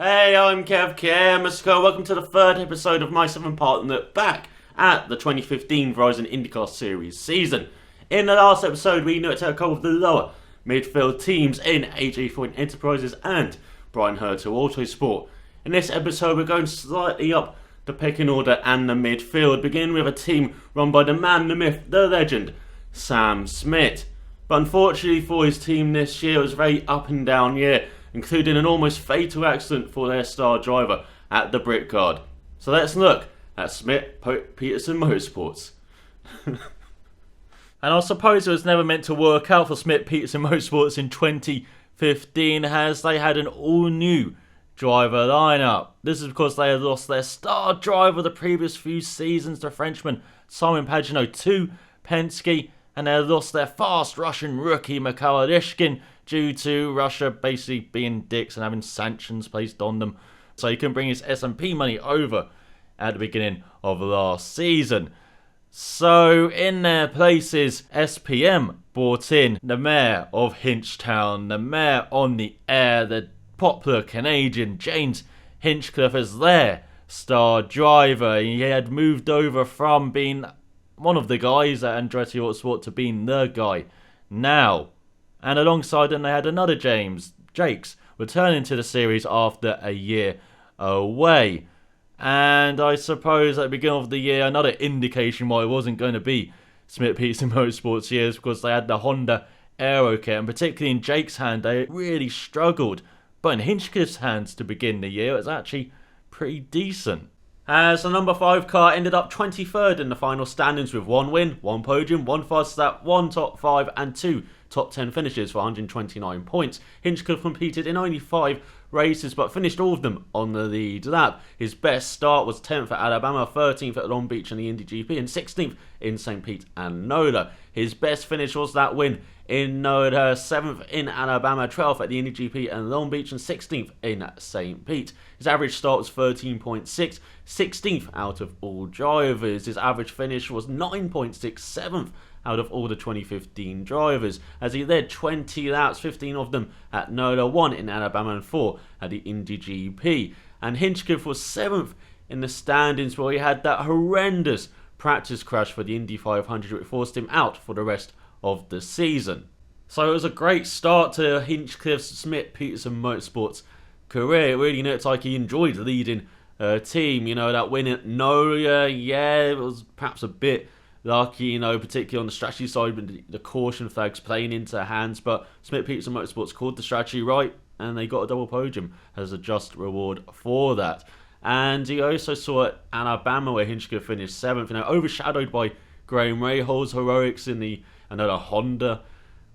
Hey, I'm Kev. Welcome to the third episode of my 7-part look back at the 2015 Verizon IndyCar Series season. In the last episode, we looked at a couple of the lower midfield teams in AJ Foyt Enterprises and Brian Hertel Autosport. In this episode, we're going slightly up the pecking order and the midfield, beginning with a team run by the man, the myth, the legend, Sam Schmidt. But unfortunately for his team this year, it was a very up and down year, including an almost fatal accident for their star driver at the Brickyard. So let's look at Schmidt Peterson Motorsports. And I suppose it was never meant to work out for Schmidt Peterson Motorsports in 2015, as they had an all-new driver lineup. This is because they had lost their star driver the previous few seasons, the Frenchman Simon Pagenaud to Penske, and they had lost their fast Russian rookie MacLeod due to Russia basically being dicks and having sanctions placed on them, so he couldn't bring his S&P money over at the beginning of last season. So in their places, SPM brought in the mayor of Hinchtown, the mayor on the air, the popular Canadian James Hinchcliffe as their star driver. He had moved over from being one of the guys at Andretti Autosport to being the guy now. And alongside them, they had another Jakes, returning to the series after a year away. And I suppose at the beginning of the year, another indication why it wasn't going to be Schmidt Peterson Motorsports years, because they had the Honda Aerokit, and particularly in Jake's hand, they really struggled. But in Hinchcliffe's hands to begin the year, it was actually pretty decent. As the number 5 car ended up 23rd in the final standings with 1 win, 1 podium, 1 fast lap, 1 top 5 and 2 top 10 finishes for 129 points. Hinchcliffe competed in only 5 races but finished all of them on the lead lap. His best start was 10th at Alabama, 13th at Long Beach in the Indy GP and 16th in St. Pete and NOLA. His best finish was that win in NOLA, 7th in Alabama, 12th at the Indy GP and Long Beach and 16th in St. Pete. His average start was 13.6, 16th out of all drivers. His average finish was 9.6, 7th out of all the 2015 drivers, as he led 20 laps, 15 of them at NOLA, 1 in Alabama and 4 at the Indy GP. And Hinchcliffe was 7th in the standings, where he had that horrendous practice crash for the Indy 500 which forced him out for the rest of the season. So it was a great start to Hinchcliffe's Schmidt Peterson Motorsports career. It really looked like he enjoyed leading a team. That win at NOLA, it was perhaps a bit lucky, particularly on the strategy side with the caution flags playing into hands, but Schmidt Peterson Motorsports called the strategy right and they got a double podium as a just reward for that. And he also saw at Alabama, where Hinchcliffe finished 7th, overshadowed by Graham Rahal's heroics in the Honda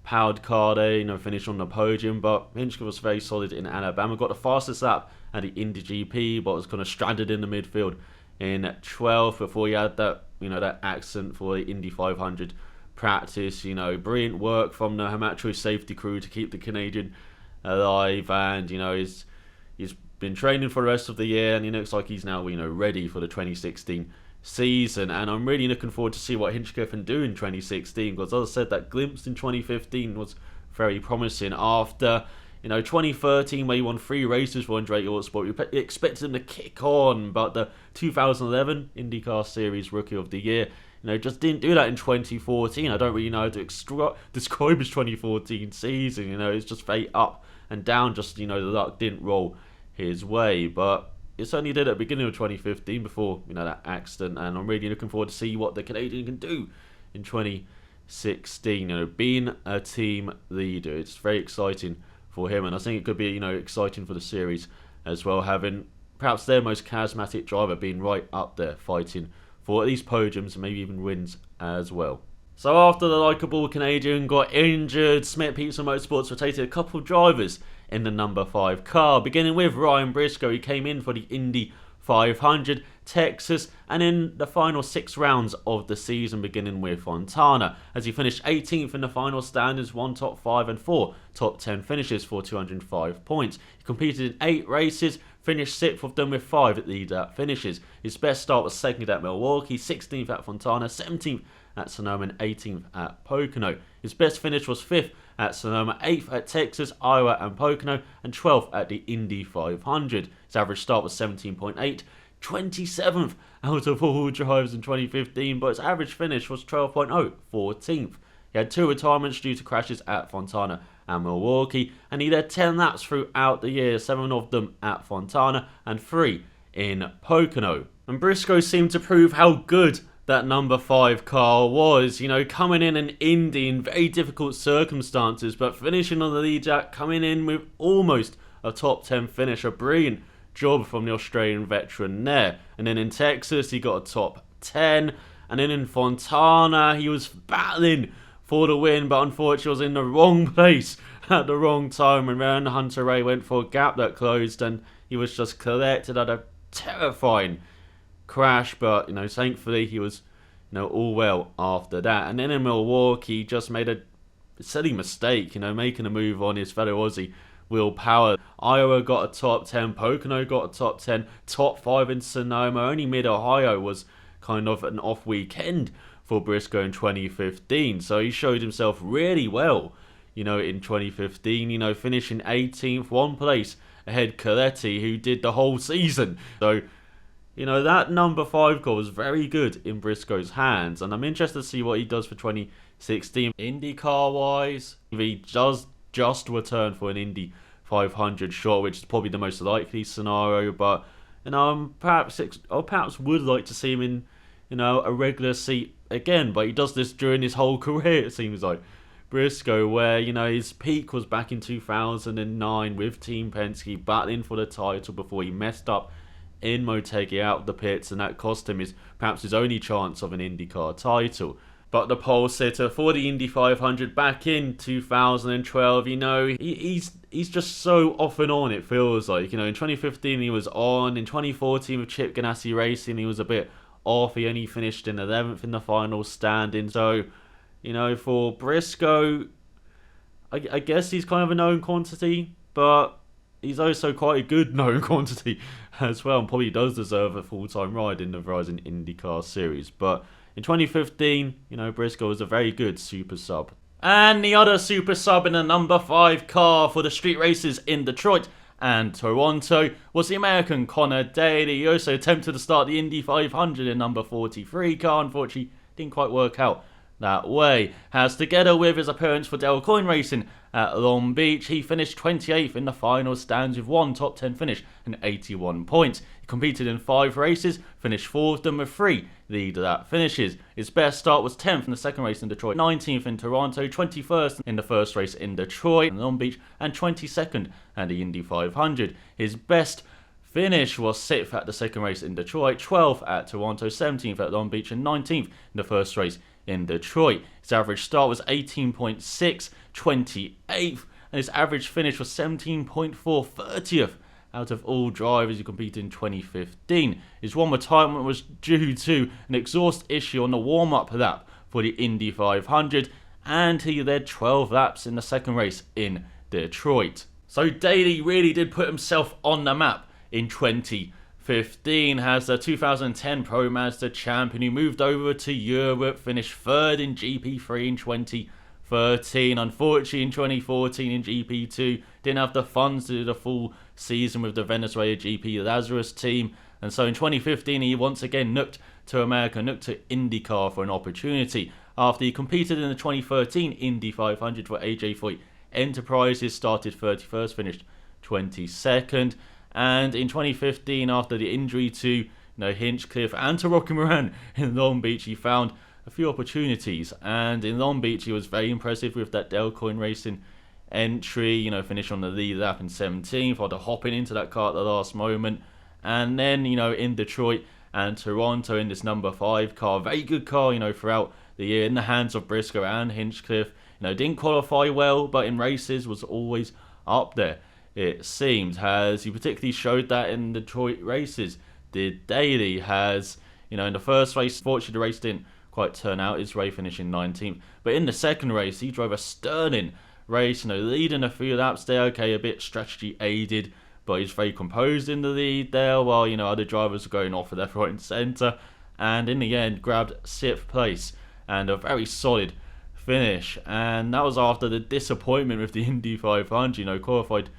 powered car there, finished on the podium. But Hinchcliffe was very solid in Alabama, got the fastest lap at the Indy GP, but was kind of stranded in the midfield in 12th before he had that that accident for the Indy 500 practice. Brilliant work from the Hamacho safety crew to keep the Canadian alive, and he's been training for the rest of the year, and he looks like he's now ready for the 2016 season. And I'm really looking forward to see what Hinchcliffe can do in 2016, because as I said, that glimpse in 2015 was very promising. After 2013, where he won 3 races for Andretti Autosport, we expected him to kick on, but the 2011 IndyCar Series Rookie of the Year just didn't do that in 2014. I don't really know how to describe his 2014 season. It's just very up and down, just the luck didn't roll his way, but it certainly did at the beginning of 2015 before that accident. And I'm really looking forward to see what the Canadian can do in 2016. Being a team leader, it's very exciting for him, and I think it could be exciting for the series as well, having perhaps their most charismatic driver being right up there fighting for at least podiums and maybe even wins as well. So after the likeable Canadian got injured, Schmidt Peterson Motorsports rotated a couple of drivers in the number 5 car, beginning with Ryan Briscoe. He came in for the Indy 500 Texas, and in the final 6 rounds of the season, beginning with Fontana, as he finished 18th in the final standings, 1 top 5 and 4 top 10 finishes for 205 points. He competed in 8 races, finished 6th of them with 5 lead lap finishes. His best start was 2nd at Milwaukee, 16th at Fontana, 17th at Sonoma and 18th at Pocono. His best finish was 5th at Sonoma, 8th at Texas, Iowa and Pocono, and 12th at the Indy 500. His average start was 17.8, 27th out of all drivers in 2015, but his average finish was 12.0, 14th. He had 2 retirements due to crashes at Fontana and Milwaukee, and he led 10 laps throughout the year, 7 of them at Fontana and 3 in Pocono. And Briscoe seemed to prove how good that number 5 car was, coming in an Indy in very difficult circumstances, but finishing on the lead jack, coming in with almost a top 10 finish, a brilliant job from the Australian veteran there. And then in Texas, he got a top 10, and then in Fontana, he was battling for the win, but unfortunately was in the wrong place at the wrong time, and then Hunter Ray went for a gap that closed, and he was just collected at a terrifying crash, but thankfully he was all well after that. And then in Milwaukee, he just made a silly mistake, making a move on his fellow Aussie Will Power. Iowa got a top 10, Pocono got a top 10, top 5 in Sonoma. Only Mid-Ohio was kind of an off weekend for Briscoe in 2015, so he showed himself really well in 2015, finishing 18th, 1 place ahead Coletti, who did the whole season. So that number 5 car was very good in Briscoe's hands, and I'm interested to see what he does for 2016. IndyCar wise, if he does just return for an Indy 500 shot, which is probably the most likely scenario, but perhaps would like to see him in a regular seat again, but he does this during his whole career, it seems like. Briscoe, where his peak was back in 2009 with Team Penske, battling for the title before he messed up in Motegi out of the pits, and that cost him perhaps his only chance of an IndyCar title. But the pole sitter for the Indy 500 back in 2012, he's just so off and on, it feels like. In 2015 he was on, in 2014 with Chip Ganassi Racing he was a bit off, he only finished in 11th in the final standing. So, for Briscoe, I guess he's kind of a known quantity, but he's also quite a good known quantity as well, and probably does deserve a full-time ride in the Verizon IndyCar Series. But in 2015, Briscoe was a very good super sub. And the other super sub in the number 5 car for the street races in Detroit and Toronto was the American Connor Daly. He also attempted to start the Indy 500 in number 43 car. Unfortunately, didn't quite work out that way. As together with his appearance for Del Coyne Racing at Long Beach, he finished 28th in the final stands with 1 top 10 finish and 81 points. He competed in 5 races, finished 4 of them with 3 lead lap finishes. His best start was 10th in the second race in Detroit, 19th in Toronto, 21st in the first race in Detroit and Long Beach, and 22nd at the Indy 500. His best finish was 6th at the second race in Detroit, 12th at Toronto, 17th at Long Beach, and 19th in the first race in Detroit. His average start was 18.6, 28th, and his average finish was 17.4, 30th out of all drivers who competed in 2015. His one retirement was due to an exhaust issue on the warm-up lap for the Indy 500, and he led 12 laps in the second race in Detroit. So Daly really did put himself on the map in 2015 as the 2010 Pro Mazda champion who moved over to Europe, finished 3rd in GP3 in 2013. Unfortunately, in 2014 in GP2, didn't have the funds to do the full season with the Venezuela GP Lazarus team. And so in 2015, he once again looked to America, looked to IndyCar for an opportunity. After he competed in the 2013 Indy 500 for AJ Foyt Enterprises, started 31st, finished 22nd. And in 2015, after the injury to Hinchcliffe and to Rocky Moran in Long Beach, he found a few opportunities. And in Long Beach, he was very impressive with that Del Coyne Racing entry, finished on the lead lap in 17th, after hopping into that car at the last moment. And then, in Detroit and Toronto in this number 5 car, very good car, throughout the year, in the hands of Briscoe and Hinchcliffe. Didn't qualify well, but in races was always up there, it seemed. Has he particularly showed that in Detroit races? Did Daly. Has, in the first race, fortunately the race didn't quite turn out, his race finishing 19th. But in the second race, he drove a sterling race, leading a few laps there. Okay, a bit strategy aided, but he's very composed in the lead there, while, other drivers are going off left, right and centre. And in the end, grabbed 6th place and a very solid finish. And that was after the disappointment with the Indy 500, qualified,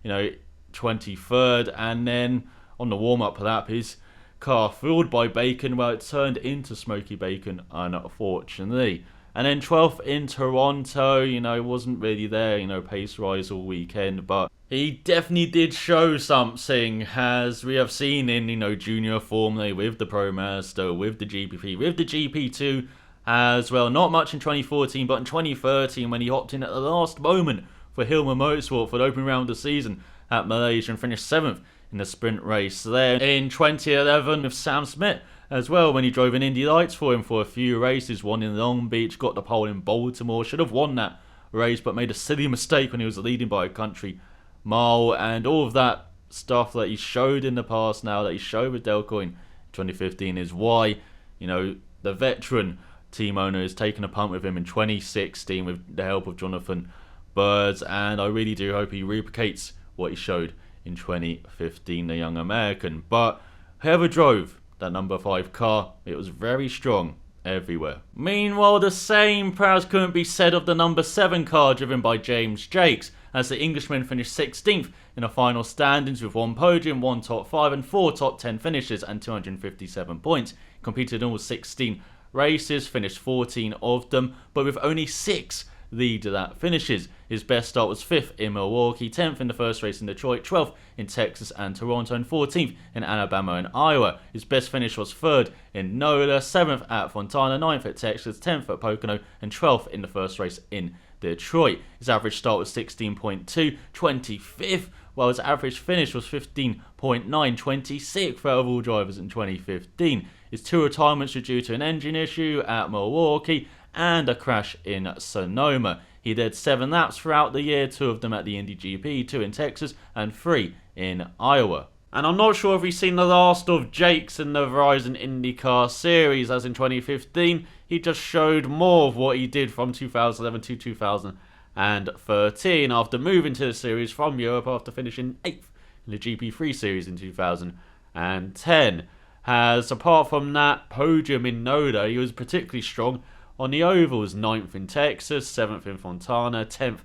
23rd, and then on the warm-up lap, his car fueled by bacon, well, it turned into smoky bacon, unfortunately. And then 12th in Toronto, wasn't really there, pace rise all weekend, but he definitely did show something, as we have seen in, junior Formula, with the ProMaster, with the GP3, with the GP2 as well. Not much in 2014, but in 2013, when he hopped in at the last moment for Hillman Motorsport for the opening round of the season at Malaysia and finished 7th in the sprint race there. In 2011 with Sam Schmidt as well, when he drove in Indy Lights for him for a few races, won in Long Beach, got the pole in Baltimore, should have won that race but made a silly mistake when he was leading by a country mile, and all of that stuff that he showed in the past now, that he showed with Delcoin 2015, is why, the veteran team owner is taking a punt with him in 2016 with the help of Jonathan Birds, and I really do hope he replicates what he showed in 2015, the young American. But whoever drove that number 5 car, it was very strong everywhere. Meanwhile, the same perhaps couldn't be said of the number 7 car driven by James Jakes, as the Englishman finished 16th in the final standings with 1 podium, 1 top 5 and 4 top 10 finishes and 257 points. Competed in all 16 races, finished 14 of them, but with only 6 leader that finishes. His best start was 5th in Milwaukee, 10th in the first race in Detroit, 12th in Texas and Toronto, and 14th in Alabama and Iowa. His best finish was 3rd in NOLA, 7th at Fontana, 9th at Texas, 10th at Pocono, and 12th in the first race in Detroit. His average start was 16.2, 25th, while his average finish was 15.9, 26th out of all drivers in 2015. His 2 retirements were due to an engine issue at Milwaukee and a crash in Sonoma. He did 7 laps throughout the year, 2 of them at the Indy GP, 2 in Texas and 3 in Iowa. And I'm not sure if we've seen the last of Jakes in the Verizon IndyCar series, as in 2015 he just showed more of what he did from 2011 to 2013 after moving to the series from Europe after finishing 8th in the GP3 series in 2010. As apart from that podium in Noda, he was particularly strong on the ovals, 9th in Texas, 7th in Fontana, 10th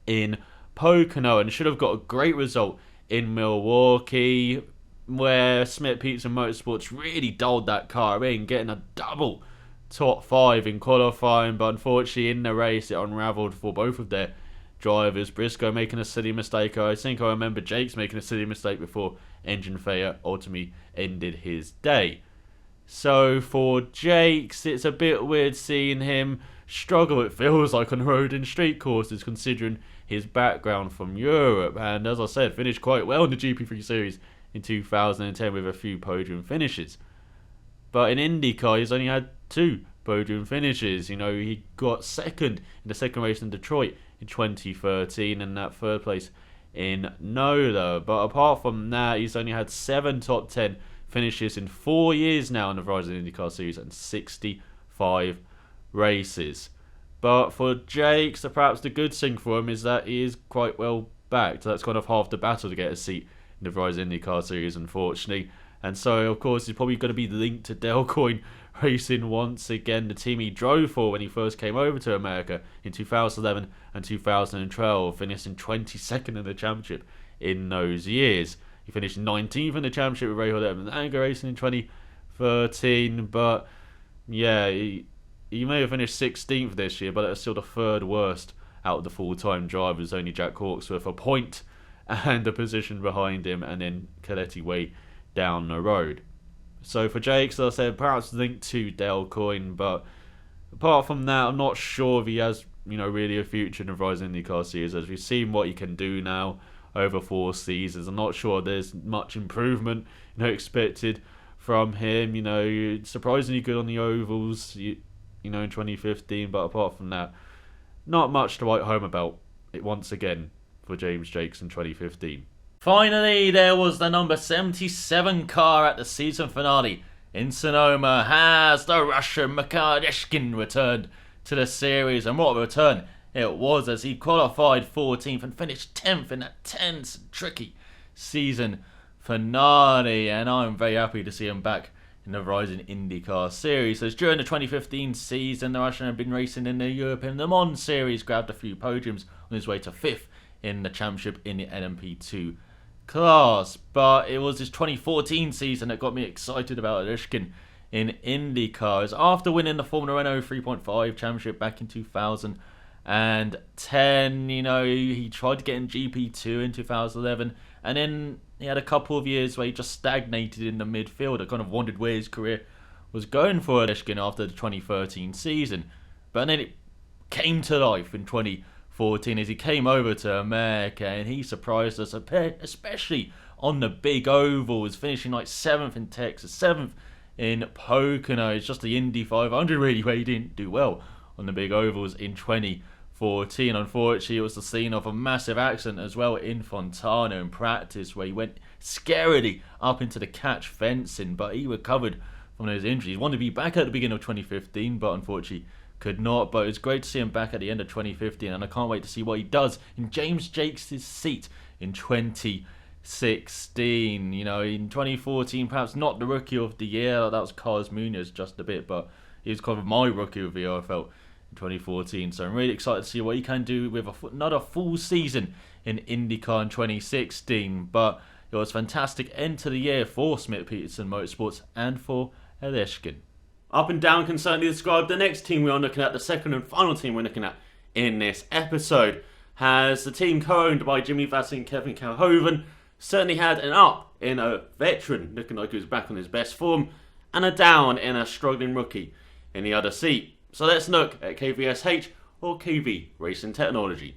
in Pocono, and should have got a great result in Milwaukee, where Schmidt Peterson Motorsports really dulled that car in, getting a double top 5 in qualifying, but unfortunately in the race it unravelled for both of their drivers. Briscoe making a silly mistake. I think I remember Jakes making a silly mistake before engine failure ultimately ended his day. So for Jakes, it's a bit weird seeing him struggle, it feels like, on road and street courses, considering his background from Europe. And as I said, finished quite well in the GP3 series in 2010 with a few podium finishes. But in IndyCar, he's only had 2 podium finishes. He got 2nd in the second race in Detroit in 2013 and that 3rd place in NOLA. But apart from that, he's only had 7 top 10 finishes in 4 years now in the Verizon IndyCar series and 65 races. But for Jakes, perhaps the good thing for him is that he is quite well backed. That's kind of half the battle to get a seat in the Verizon IndyCar series, unfortunately. And so, of course, he's probably going to be linked to Delcoin Racing once again, the team he drove for when he first came over to America in 2011 and 2012, finishing 22nd in the championship in those years. He finished 19th in the championship with Ray Hood and Racing in 2013, but yeah, he may have finished 16th this year, but that's still the 3rd worst out of the full-time drivers. Only Jack Hawksworth a point and a position behind him, and then Coletti way down the road. So for Jakes, as I said, perhaps linked to Delcoin, but apart from that, I'm not sure if he has, really a future in the Verizon IndyCar series, as we've seen what he can do now over 4 seasons. I'm not sure there's much improvement, expected from him. Surprisingly good on the ovals, in 2015, but apart from that, not much to write home about it once again for James Jakes in 2015. Finally, there was the number 77 car at the season finale in Sonoma, as the Russian MacLeod returned to the series, and what a return it was, as he qualified 14th and finished 10th in that tense and tricky season finale. And I'm very happy to see him back in the Verizon IndyCar Series. So during the 2015 season, the Russian had been racing in the European Le Mans Series, grabbed a few podiums on his way to 5th in the championship in the LMP2 class. But it was his 2014 season that got me excited about Olsen in IndyCar. After winning the Formula Renault 3.5 championship back in 2010, he tried to get in GP2 in 2011, and then he had a couple of years where he just stagnated in the midfield. I kind of wondered where his career was going for Olsen after the 2013 season. But then it came to life in 2014 as he came over to America, and he surprised us, especially on the big ovals, finishing like 7th in Texas, 7th in Pocono. It's just the Indy 500 really where he didn't do well on the big ovals in 2014. Unfortunately, it was the scene of a massive accident as well in Fontana in practice, where he went scarily up into the catch fencing, but he recovered from those injuries. He wanted to be back at the beginning of 2015, but unfortunately could not. But it was great to see him back at the end of 2015, and I can't wait to see what he does in James Jakes' seat in 2016. In 2014, perhaps not the rookie of the year. That was Carlos Munoz just a bit, but he was kind of my rookie of the year, I felt, in 2014. So I'm really excited to see what he can do with another full season in IndyCar in 2016. But it was a fantastic end to the year for Schmidt Peterson Motorsports and for Olsen. Up and down can certainly describe the next team we are looking at. The second and final team we're looking at in this episode has the team co-owned by Jimmy Vassie and Kevin Calhoven. Certainly had an up in a veteran looking like he was back on his best form, and a down in a struggling rookie in the other seat. So let's look at KVSH, or KV Racing Technology.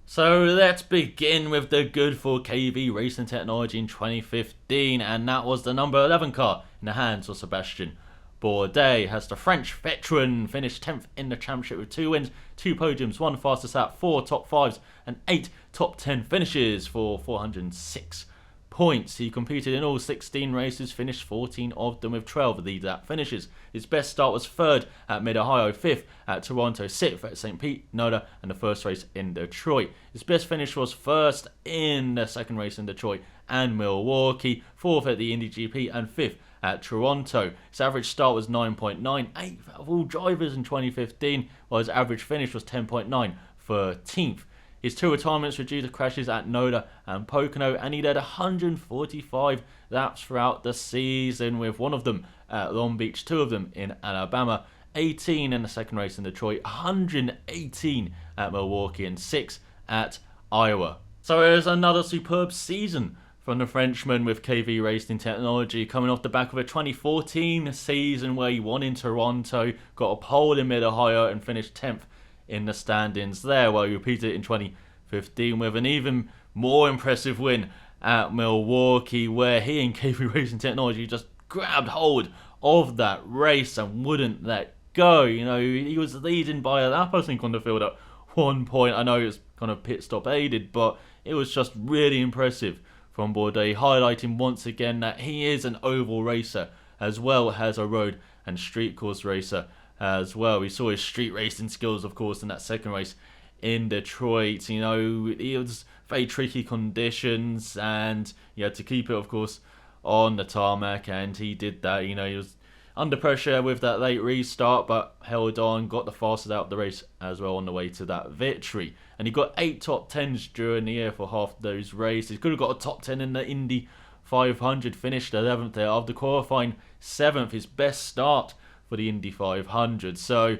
So let's begin with the good for KV Racing Technology in 2015, and that was the number 11 car in the hands of Sebastian Bourdais, as the French veteran finished 10th in the championship with 2 wins, 2 podiums, 1 fastest lap, 4 top 5s and 8 top 10 finishes for 406 points. He competed in all 16 races, finished 14 of them with 12 of these lap finishes. His best start was 3rd at Mid-Ohio, 5th at Toronto, 6th at St. Pete, Noda, and the first race in Detroit. His best finish was 1st in the second race in Detroit and Milwaukee, 4th at the Indy GP, and 5th at Toronto. His average start was 9.9, 8th out of all drivers in 2015, while his average finish was 10.9, 13th. His 2 retirements were due to crashes at Noda and Pocono, and he led 145 laps throughout the season, with 1 of them at Long Beach, 2 of them in Alabama, 18 in the second race in Detroit, 118 at Milwaukee, and 6 at Iowa. So it was another superb season from the Frenchman with KV Racing Technology, coming off the back of a 2014 season where he won in Toronto, got a pole in Mid-Ohio, and finished 10th in the standings there. Well, he repeated it in 2015 with an even more impressive win at Milwaukee, where he and KV Racing Technology just grabbed hold of that race and wouldn't let go. He was leading by a lap, I think, on the field at one point. I know it was kind of pit stop aided, but it was just really impressive from Bourdais, highlighting once again that he is an oval racer as well as a road and street course racer as well. We saw his street racing skills, of course, in that second race in Detroit. It was very tricky conditions, and he had to keep it, of course, on the tarmac, and he did that. He was under pressure with that late restart, but held on, got the fastest out of the race as well on the way to that victory. And he got 8 top 10s during the year for half those races. Could have got a top 10 in the Indy 500, finished 11th there after qualifying 7th, his best start for the Indy 500. So,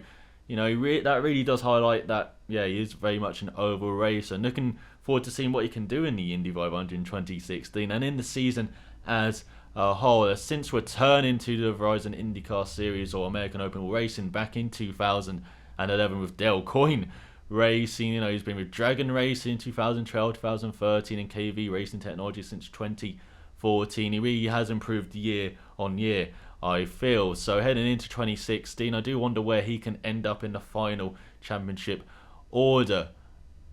that really does highlight that, he is very much an oval racer. And looking forward to seeing what he can do in the Indy 500 in 2016 and in the season as a whole. Since returning to the Verizon IndyCar Series, or American Open Racing, back in 2011 with Dale Coyne Racing. He's been with Dragon Racing in 2012, 2013, and KV Racing Technology since 2014. He really has improved year on year, I feel. So heading into 2016, I do wonder where he can end up in the final championship order.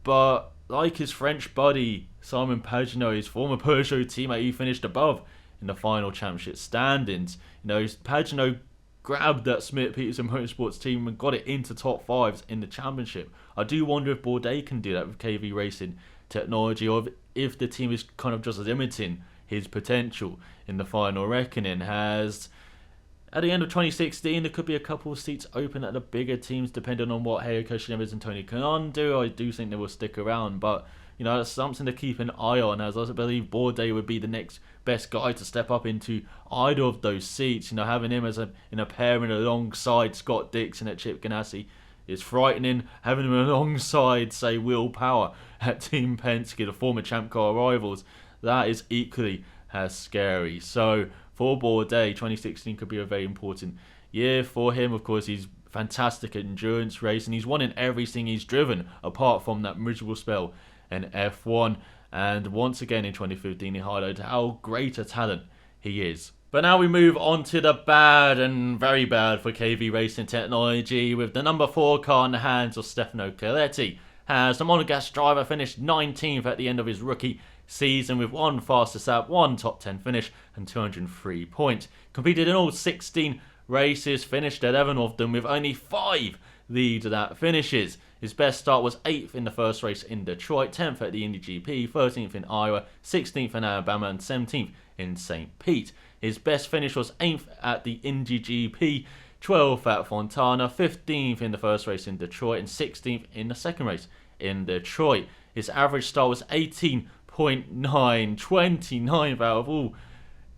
But like his French buddy Simon Pagenaud, his former Peugeot teammate, he finished above in the final championship standings. Pagenaud grabbed that Schmidt Peterson Motorsports team and got it into top 5s in the championship. I do wonder if Bourdais can do that with KV Racing Technology, or if the team is kind of just limiting his potential in the final reckoning. As At the end of 2016, there could be a couple of seats open at the bigger teams, depending on what Helio Castroneves and Tony Kanaan do. I do think they will stick around, but that's something to keep an eye on, as I believe Bourdais would be the next best guy to step up into either of those seats. Having him in a pairing alongside Scott Dixon at Chip Ganassi is frightening. Having him alongside, say, Will Power at Team Penske, the former Champ Car rivals, that is equally as scary. So for Bourdais, 2016 could be a very important year for him. Of course, he's fantastic at endurance racing. He's won in everything he's driven, apart from that miserable spell in F1. And once again in 2015, he highlighted how great a talent he is. But now we move on to the bad and very bad for KV Racing Technology, with the number 4 car in the hands of Stefano Coletti. As the Monegasque driver finished 19th at the end of his rookie season with one fastest lap, one top 10 finish and 203 points. Competed in all 16 races, finished 11 of them with only 5 lead lap finishes. His best start was 8th in the first race in Detroit, 10th at the Indy GP, 13th in Iowa, 16th in Alabama and 17th in St. Pete. His best finish was 8th at the Indy GP, 12th at Fontana, 15th in the first race in Detroit and 16th in the second race in Detroit. His average start was 18.9, 29th out of all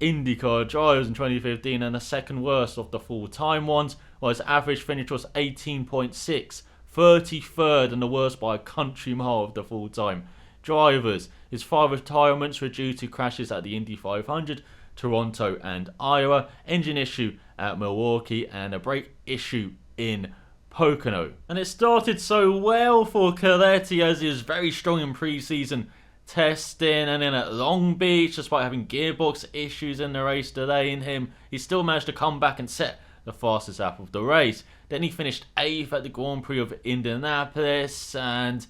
IndyCar drivers in 2015 and the second worst of the full-time ones, while his average finish was 18.6, 33rd and the worst by a country mile of the full-time drivers. His 5 retirements were due to crashes at the Indy 500, Toronto and Iowa, engine issue at Milwaukee and a brake issue in Pocono. And it started so well for Coletti, as he was very strong in pre-season testing, and then at Long Beach, despite having gearbox issues in the race delaying him, he still managed to come back and set the fastest lap of the race. Then he finished 8th at the Grand Prix of Indianapolis, and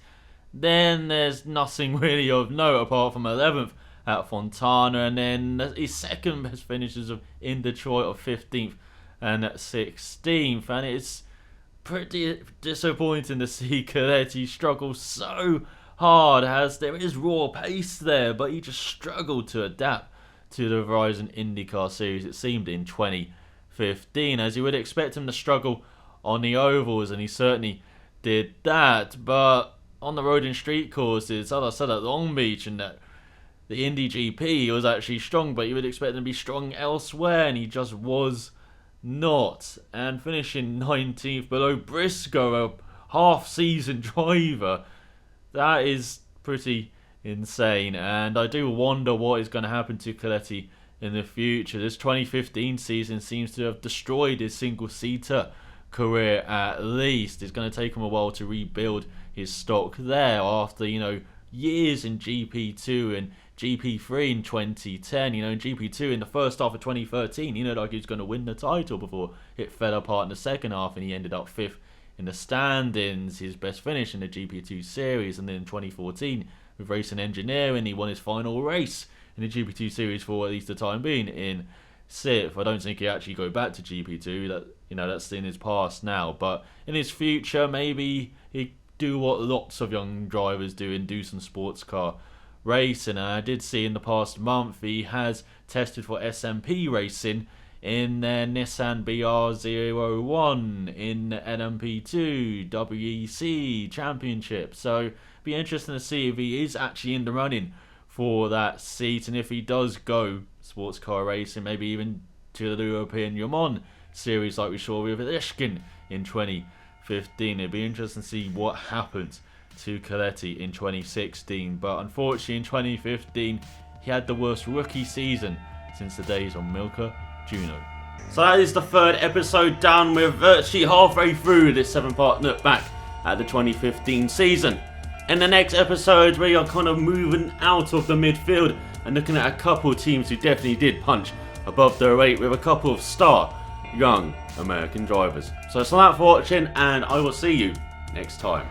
then there's nothing really of note apart from 11th at Fontana, and then his second best finishes in Detroit of 15th and 16th, and it's pretty disappointing to see Coletti struggle so hard, as there is raw pace there, but he just struggled to adapt to the Verizon IndyCar series, it seemed, in 2015, as you would expect him to struggle on the ovals, and he certainly did that. But on the road and street courses, as I said, at Long Beach and that the Indy GP, he was actually strong, but you would expect him to be strong elsewhere, and he just was not. And finishing 19th below Briscoe, a half-season driver, that is pretty insane. And I do wonder what is going to happen to Coletti in the future. This 2015 season seems to have destroyed his single-seater career at least. It's going to take him a while to rebuild his stock there after, years in GP2 and GP3 in 2010, in GP2 in the first half of 2013, like he was going to win the title before it fell apart in the second half and he ended up 5th in the standings, his best finish in the GP2 series. And then in 2014 with Racing Engineering, he won his final race in the GP2 series for at least the time being in 6th. I don't think he'll actually go back to GP2, that's in his past now, but in his future maybe he do what lots of young drivers do and do some sports car racing. And I did see in the past month he has tested for SMP Racing in their Nissan BR01 in NMP2 WEC Championship. So be interesting to see if he is actually in the running for that seat, and if he does go sports car racing, maybe even to the European Le Mans series like we saw with Ishkin in 2015. It'd be interesting to see what happens to Coletti in 2016, but unfortunately in 2015 he had the worst rookie season since the days of Milka Juno. So that is the third episode done. We're virtually halfway through this 7-part look back at the 2015 season. In the next episode we are kind of moving out of the midfield and looking at a couple of teams who definitely did punch above their weight with a couple of star young American drivers. So thanks for watching, and I will see you next time.